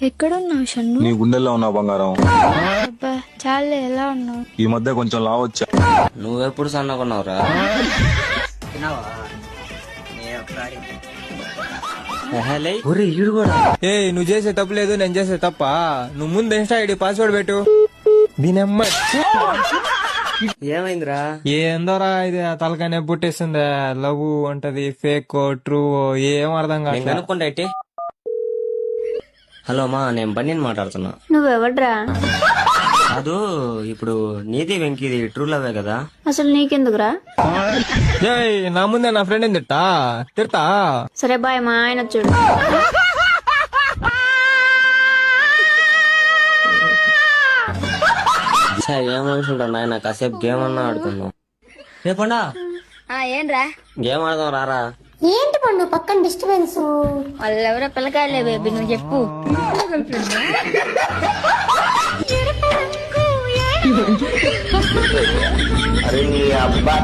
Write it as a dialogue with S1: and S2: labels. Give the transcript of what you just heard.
S1: ఎక్కడున్నావు షన్ను?
S2: నీ గుండెల్లో ఉన్నావు బంగారం.
S1: అబ్బా చాలే, ఎలా ఉన్నావు?
S2: ఈ మధ్య కొంచెం లావొచ్చా.
S3: నువ్వెప్పుడు సన్నకున్నావురా? ఈడు కూడా
S4: ఏ నువ్వు చేసే తప్పు లేదు, నేను చేసే తప్ప. నువ్వు ముందు ఇన్స్టా ఐడి పాస్వర్డ్ పెట్టు. దీని అమ్మ
S3: ఏమైందిరా?
S4: ఏందోరా ఇది తలకాయ పుట్టేస్తుంది. లవ్ ఉంటది, ఫేక్ ట్రూ ఏం అర్థం
S3: నేను
S4: కాదు.
S3: కనుక్కుంటా అయితే. హలో మా, నేను బన్నీని మాట్లాడుతున్నా.
S1: నువ్వెవడ్రా?
S3: కాదు, ఇప్పుడు నీది వెంకీది ట్రూ లవే కదా?
S1: అసలు నీకెందుకురా?
S4: ఏయ్, నా ముందే నా ఫ్రెండ్ తిడతా.
S1: సరే బాయ్, మా ఆయన చూడు.
S3: ఏం మనుషులు నాయన, కాసేపు గేమ్ అన్నా ఆడుకుందాం. రేపండా
S1: ఏంట్రా?
S3: గేమ్ ఆడదాం రారా.
S5: ఏంటి పండు పక్కన డిస్టర్బెన్స్?
S1: వాళ్ళెవరో పిల్లకాయలే బేబీ, నువ్వు చెప్పు.
S3: అరే అబ్బా